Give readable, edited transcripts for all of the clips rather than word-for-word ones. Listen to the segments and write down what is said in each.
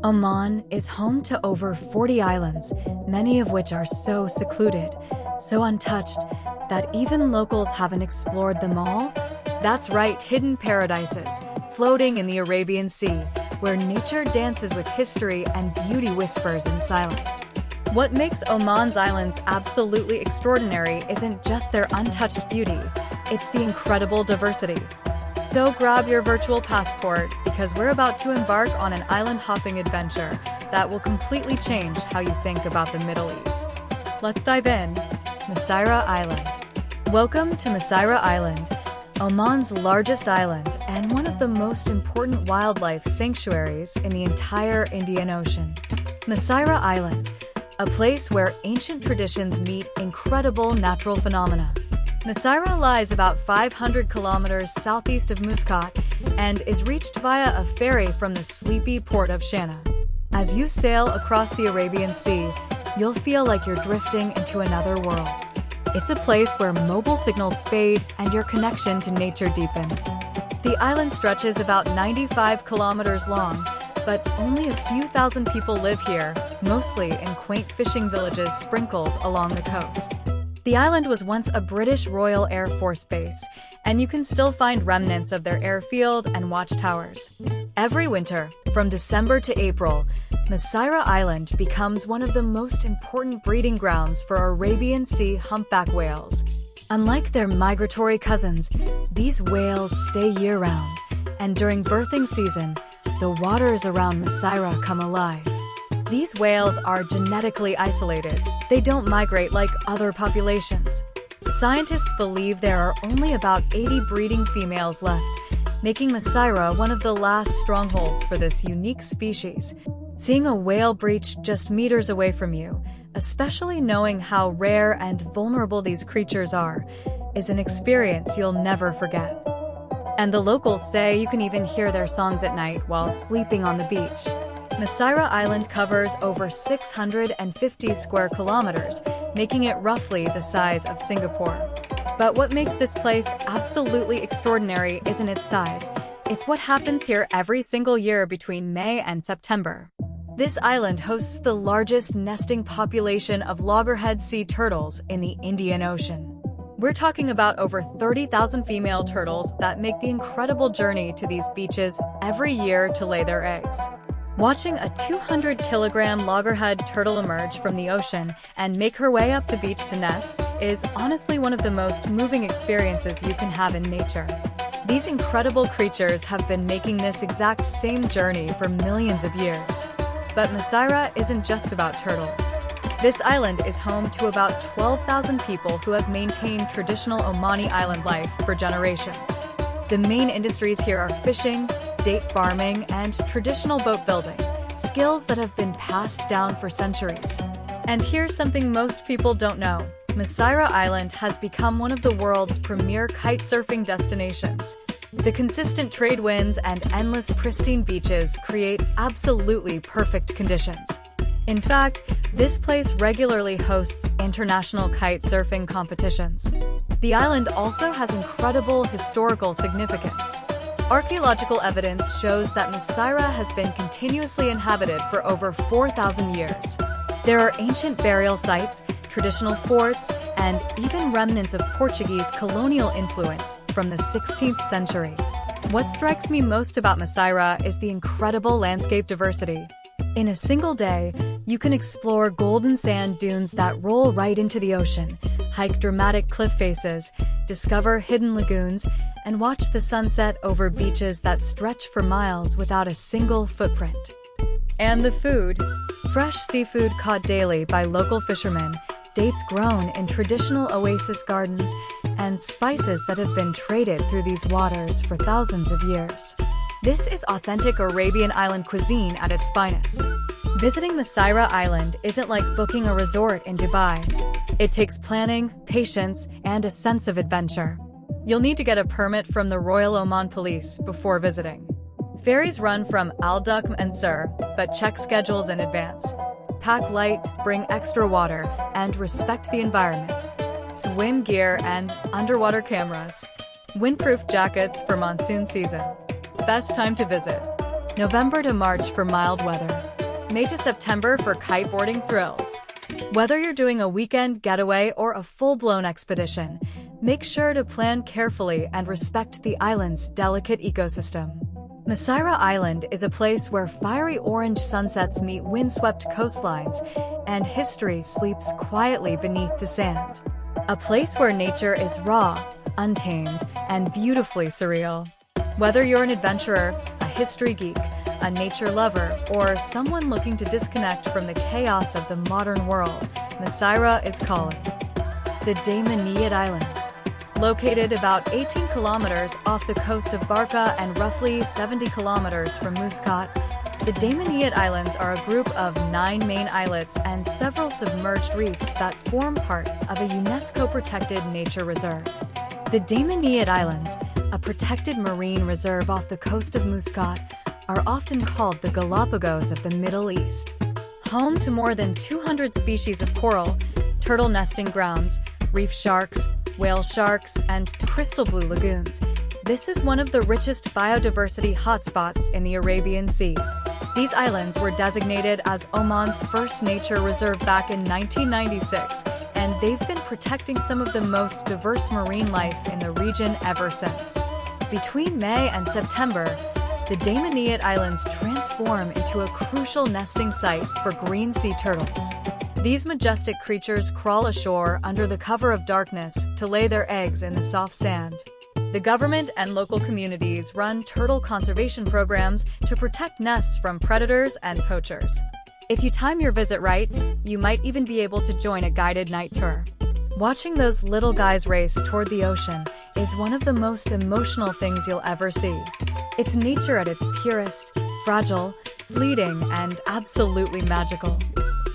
Oman is home to over 40 islands, many of which are so secluded, so untouched, that even locals haven't explored them all. That's right, hidden paradises, floating in the Arabian Sea, where nature dances with history and beauty whispers in silence. What makes Oman's islands absolutely extraordinary isn't just their untouched beauty, it's the incredible diversity. So grab your virtual passport, because we're about to embark on an island-hopping adventure that will completely change how you think about the Middle East. Let's dive in. Masirah Island. Welcome to Masirah Island, Oman's largest island and one of the most important wildlife sanctuaries in the entire Indian Ocean. Masirah Island, a place where ancient traditions meet incredible natural phenomena. Masirah lies about 500 kilometers southeast of Muscat and is reached via a ferry from the sleepy port of Shanna. As you sail across the Arabian Sea, you'll feel like you're drifting into another world. It's a place where mobile signals fade and your connection to nature deepens. The island stretches about 95 kilometers long, but only a few thousand people live here, mostly in quaint fishing villages sprinkled along the coast. The island was once a British Royal Air Force base, and you can still find remnants of their airfield and watchtowers. Every winter, from December to April, Masirah Island becomes one of the most important breeding grounds for Arabian Sea humpback whales. Unlike their migratory cousins, these whales stay year-round, and during birthing season, the waters around Masirah come alive. These whales are genetically isolated. They don't migrate like other populations. Scientists believe there are only about 80 breeding females left, making Masirah one of the last strongholds for this unique species. Seeing a whale breach just meters away from you, especially knowing how rare and vulnerable these creatures are, is an experience you'll never forget. And the locals say you can even hear their songs at night while sleeping on the beach. Masirah Island covers over 650 square kilometers, making it roughly the size of Singapore. But what makes this place absolutely extraordinary isn't its size. It's what happens here every single year between May and September. This island hosts the largest nesting population of loggerhead sea turtles in the Indian Ocean. We're talking about over 30,000 female turtles that make the incredible journey to these beaches every year to lay their eggs. Watching a 200-kilogram loggerhead turtle emerge from the ocean and make her way up the beach to nest is honestly one of the most moving experiences you can have in nature. These incredible creatures have been making this exact same journey for millions of years. But Masirah isn't just about turtles. This island is home to about 12,000 people who have maintained traditional Omani island life for generations. The main industries here are fishing, date farming, and traditional boat building, skills that have been passed down for centuries. And here's something most people don't know. Masirah Island has become one of the world's premier kite surfing destinations. The consistent trade winds and endless pristine beaches create absolutely perfect conditions. In fact, this place regularly hosts international kite surfing competitions. The island also has incredible historical significance. Archaeological evidence shows that Masirah has been continuously inhabited for over 4,000 years. There are ancient burial sites, traditional forts, and even remnants of Portuguese colonial influence from the 16th century. What strikes me most about Masirah is the incredible landscape diversity. In a single day, you can explore golden sand dunes that roll right into the ocean, hike dramatic cliff faces, discover hidden lagoons, and watch the sunset over beaches that stretch for miles without a single footprint. And the food. Fresh seafood caught daily by local fishermen, dates grown in traditional oasis gardens, and spices that have been traded through these waters for thousands of years. This is authentic Arabian island cuisine at its finest. Visiting Masirah Island isn't like booking a resort in Dubai. It takes planning, patience, and a sense of adventure. You'll need to get a permit from the Royal Oman Police before visiting. Ferries run from Al Dukm and Sur, but check schedules in advance. Pack light, bring extra water, and respect the environment. Swim gear and underwater cameras. Windproof jackets for monsoon season. Best time to visit: November to March for mild weather. May to September for kiteboarding thrills. Whether you're doing a weekend getaway or a full-blown expedition, make sure to plan carefully and respect the island's delicate ecosystem. Masira Island is a place where fiery orange sunsets meet windswept coastlines, and history sleeps quietly beneath the sand. A place where nature is raw, untamed, and beautifully surreal. Whether you're an adventurer, a history geek, a nature lover, or someone looking to disconnect from the chaos of the modern world, Masira is calling. The Daymaniyat Islands. Located about 18 kilometers off the coast of Barka and roughly 70 kilometers from Muscat, the Daymaniyat Islands are a group of 9 main islets and several submerged reefs that form part of a UNESCO-protected nature reserve. The Daymaniyat Islands, a protected marine reserve off the coast of Muscat, are often called the Galapagos of the Middle East. Home to more than 200 species of coral, turtle nesting grounds, reef sharks, whale sharks, and crystal blue lagoons, this is one of the richest biodiversity hotspots in the Arabian Sea. These islands were designated as Oman's first nature reserve back in 1996, and they've been protecting some of the most diverse marine life in the region ever since. Between May and September, the Daymaniyat Islands transform into a crucial nesting site for green sea turtles. These majestic creatures crawl ashore under the cover of darkness to lay their eggs in the soft sand. The government and local communities run turtle conservation programs to protect nests from predators and poachers. If you time your visit right, you might even be able to join a guided night tour. Watching those little guys race toward the ocean is one of the most emotional things you'll ever see. It's nature at its purest, fragile, fleeting, and absolutely magical.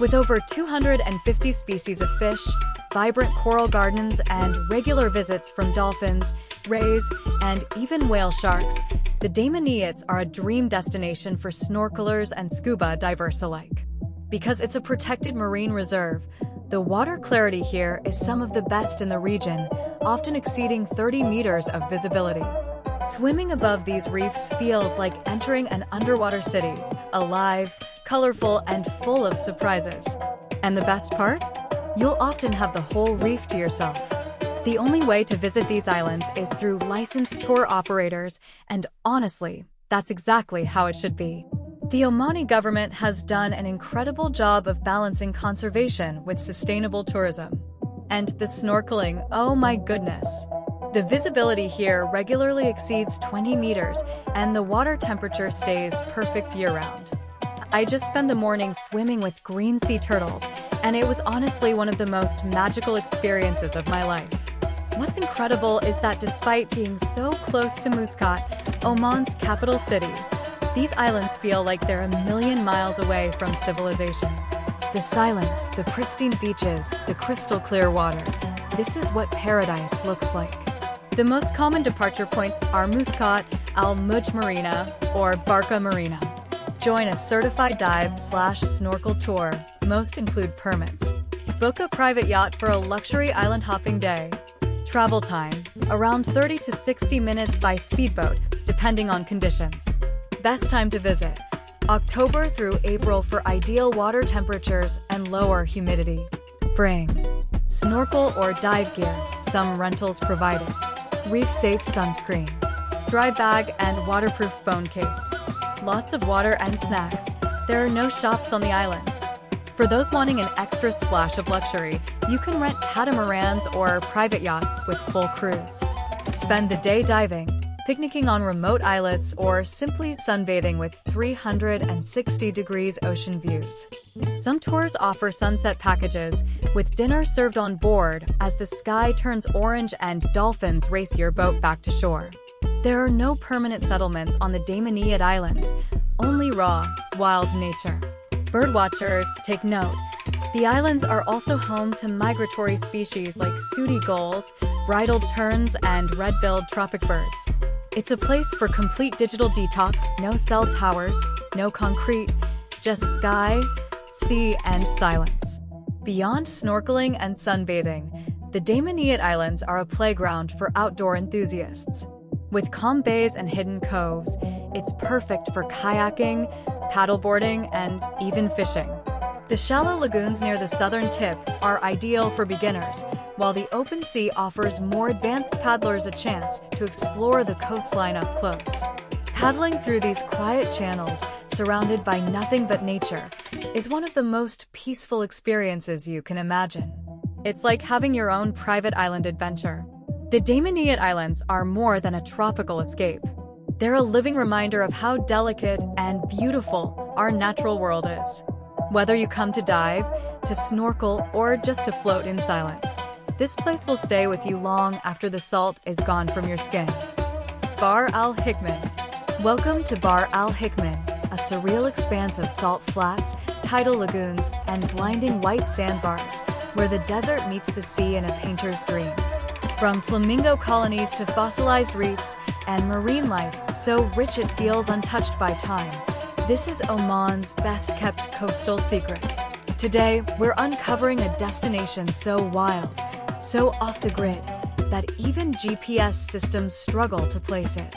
With over 250 species of fish, vibrant coral gardens, and regular visits from dolphins, rays, and even whale sharks, the Daymaniyats are a dream destination for snorkelers and scuba divers alike. Because it's a protected marine reserve, the water clarity here is some of the best in the region, often exceeding 30 meters of visibility. Swimming above these reefs feels like entering an underwater city, alive, colorful, and full of surprises. And the best part? You'll often have the whole reef to yourself. The only way to visit these islands is through licensed tour operators, and honestly, that's exactly how it should be. The Omani government has done an incredible job of balancing conservation with sustainable tourism. And the snorkeling, oh my goodness! The visibility here regularly exceeds 20 meters, and the water temperature stays perfect year-round. I just spent the morning swimming with green sea turtles, and it was honestly one of the most magical experiences of my life. What's incredible is that despite being so close to Muscat, Oman's capital city, these islands feel like they're a million miles away from civilization. The silence, the pristine beaches, the crystal clear water. This is what paradise looks like. The most common departure points are Muscat, Al Muj Marina, or Barka Marina. Join a certified dive/snorkel tour. Most include permits. Book a private yacht for a luxury island hopping day. Travel time, around 30 to 60 minutes by speedboat, depending on conditions. Best time to visit, October through April for ideal water temperatures and lower humidity. Bring snorkel or dive gear, some rentals provided. Reef-safe sunscreen. Dry bag and waterproof phone case. Lots of water and snacks. There are no shops on the islands. For those wanting an extra splash of luxury, you can rent catamarans or private yachts with full crews. Spend the day diving, picnicking on remote islets, or simply sunbathing with 360 degrees ocean views. Some tours offer sunset packages, with dinner served on board as the sky turns orange and dolphins race your boat back to shore. There are no permanent settlements on the Daymaniyat Islands, only raw, wild nature. Birdwatchers, take note. The islands are also home to migratory species like sooty gulls, bridled terns, and red-billed tropic birds. It's a place for complete digital detox, no cell towers, no concrete, just sky, sea, and silence. Beyond snorkeling and sunbathing, the Daymaniyat Islands are a playground for outdoor enthusiasts. With calm bays and hidden coves, it's perfect for kayaking, paddleboarding, and even fishing. The shallow lagoons near the southern tip are ideal for beginners, while the open sea offers more advanced paddlers a chance to explore the coastline up close. Paddling through these quiet channels, surrounded by nothing but nature, is one of the most peaceful experiences you can imagine. It's like having your own private island adventure. The Daymaniyat Islands are more than a tropical escape. They're a living reminder of how delicate and beautiful our natural world is. Whether you come to dive, to snorkel, or just to float in silence, this place will stay with you long after the salt is gone from your skin. Bahr Al Hikman. Welcome to Bahr Al Hikman, a surreal expanse of salt flats, tidal lagoons, and blinding white sandbars, where the desert meets the sea in a painter's dream. From flamingo colonies to fossilized reefs and marine life so rich it feels untouched by time, this is Oman's best-kept coastal secret. Today, we're uncovering a destination so wild, so off the grid, that even GPS systems struggle to place it.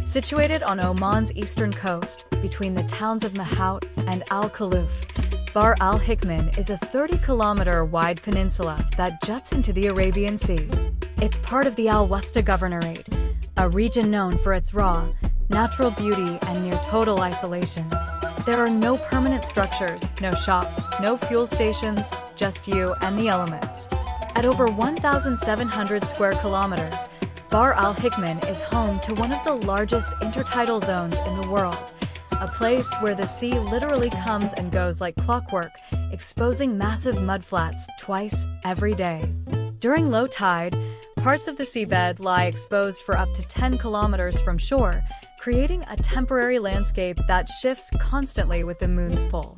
Situated on Oman's eastern coast, between the towns of Mahout and Al Khalouf, Bahr Al Hikman is a 30-kilometer-wide peninsula that juts into the Arabian Sea. It's part of the Al Wasta Governorate, a region known for its raw, natural beauty and near total isolation. There are no permanent structures, no shops, no fuel stations, just you and the elements. At over 1,700 square kilometers, Bahr Al Hikman is home to one of the largest intertidal zones in the world, a place where the sea literally comes and goes like clockwork, exposing massive mudflats twice every day. During low tide, parts of the seabed lie exposed for up to 10 kilometers from shore, creating a temporary landscape that shifts constantly with the moon's pull.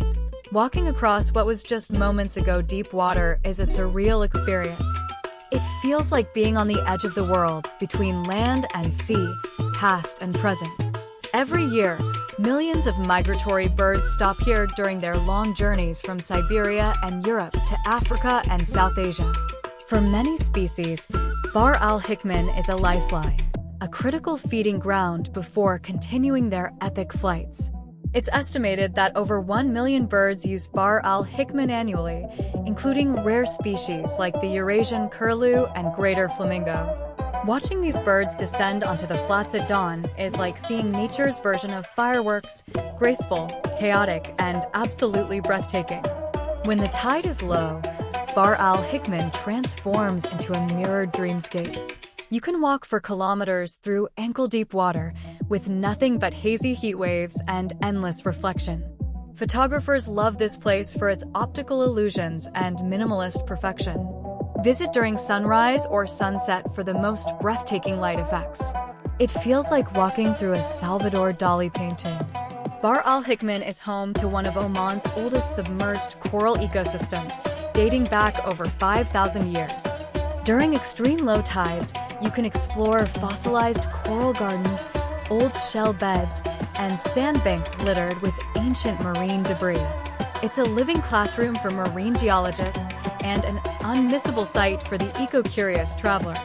Walking across what was just moments ago deep water is a surreal experience. It feels like being on the edge of the world, between land and sea, past and present. Every year, millions of migratory birds stop here during their long journeys from Siberia and Europe to Africa and South Asia. For many species, Bahr Al Hikman is a lifeline, a critical feeding ground before continuing their epic flights. It's estimated that over 1 million birds use Bahr Al Hikman annually, including rare species like the Eurasian curlew and greater flamingo. Watching these birds descend onto the flats at dawn is like seeing nature's version of fireworks, graceful, chaotic, and absolutely breathtaking. When the tide is low, Bahr Al Hikman transforms into a mirrored dreamscape. You can walk for kilometers through ankle-deep water with nothing but hazy heat waves and endless reflection. Photographers love this place for its optical illusions and minimalist perfection. Visit during sunrise or sunset for the most breathtaking light effects. It feels like walking through a Salvador Dali painting. Bahr Al Hikman is home to one of Oman's oldest submerged coral ecosystems, dating back over 5,000 years. During extreme low tides, you can explore fossilized coral gardens, old shell beds, and sandbanks littered with ancient marine debris. It's a living classroom for marine geologists and an unmissable sight for the eco-curious traveler.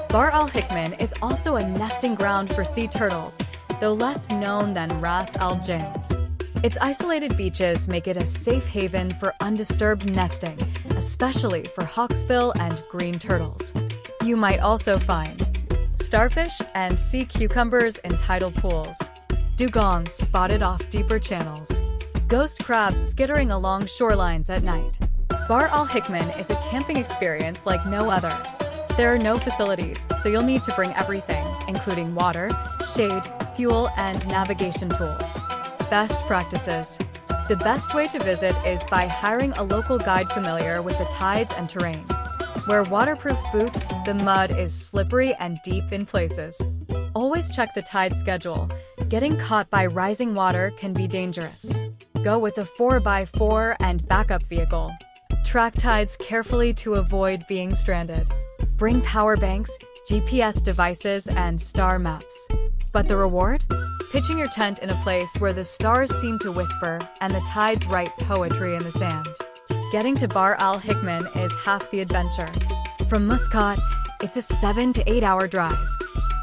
Bahr Al Hikman is also a nesting ground for sea turtles, though less known than Ras Al Jans. Its isolated beaches make it a safe haven for undisturbed nesting, especially for hawksbill and green turtles. You might also find starfish and sea cucumbers in tidal pools, dugongs spotted off deeper channels, ghost crabs skittering along shorelines at night. Bahr Al Hikman is a camping experience like no other. There are no facilities, so you'll need to bring everything, including water, shade, fuel, and navigation tools. Best practices. The best way to visit is by hiring a local guide familiar with the tides and terrain. Wear waterproof boots, the mud is slippery and deep in places. Always check the tide schedule. Getting caught by rising water can be dangerous. Go with a 4x4 and backup vehicle. Track tides carefully to avoid being stranded. Bring power banks, GPS devices, and star maps. But the reward? Pitching your tent in a place where the stars seem to whisper and the tides write poetry in the sand. Getting to Bahr Al Hikman is half the adventure. From Muscat, it's a 7 to 8 hour drive.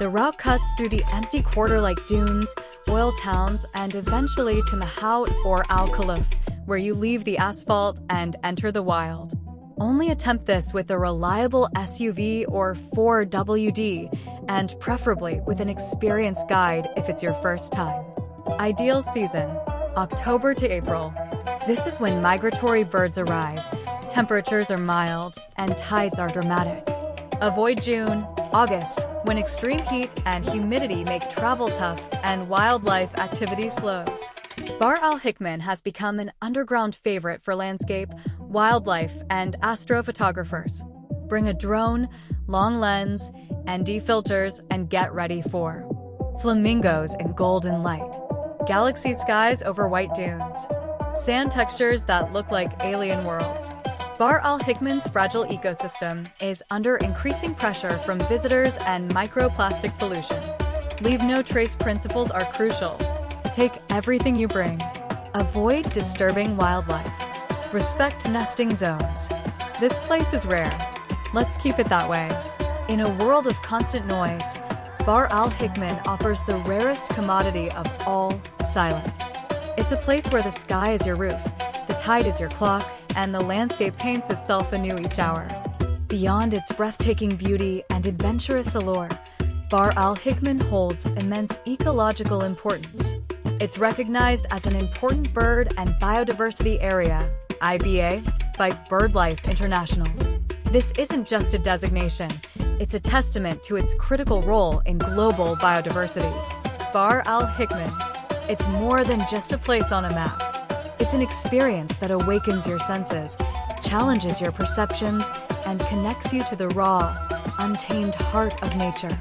The route cuts through the empty quarter-like dunes, oil towns, and eventually to Mahout or Al Khalouf, where you leave the asphalt and enter the wild. Only attempt this with a reliable SUV or 4WD, and preferably with an experienced guide if it's your first time. Ideal season: October to April. This is when migratory birds arrive, temperatures are mild, and tides are dramatic. Avoid June, August, when extreme heat and humidity make travel tough and wildlife activity slows. Bar Al Hikman has become an underground favorite for landscape, wildlife, and astrophotographers. Bring a drone, long lens, ND filters, and get ready for flamingos in golden light, galaxy skies over white dunes, sand textures that look like alien worlds. Bar Al Hikman's fragile ecosystem is under increasing pressure from visitors and microplastic pollution. Leave no trace principles are crucial. Take everything you bring. Avoid disturbing wildlife. Respect nesting zones. This place is rare. Let's keep it that way. In a world of constant noise, Bar Al Hikman offers the rarest commodity of all: silence. It's a place where the sky is your roof, the tide is your clock, and the landscape paints itself anew each hour. Beyond its breathtaking beauty and adventurous allure, Bar Al Hikman holds immense ecological importance. It's recognized as an important bird and biodiversity area, IBA, by BirdLife International. This isn't just a designation, it's a testament to its critical role in global biodiversity. Bar Al Hikman. It's more than just a place on a map. It's an experience that awakens your senses, challenges your perceptions, and connects you to the raw, untamed heart of nature.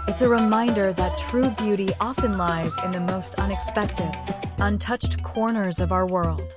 It's a reminder that true beauty often lies in the most unexpected, untouched corners of our world.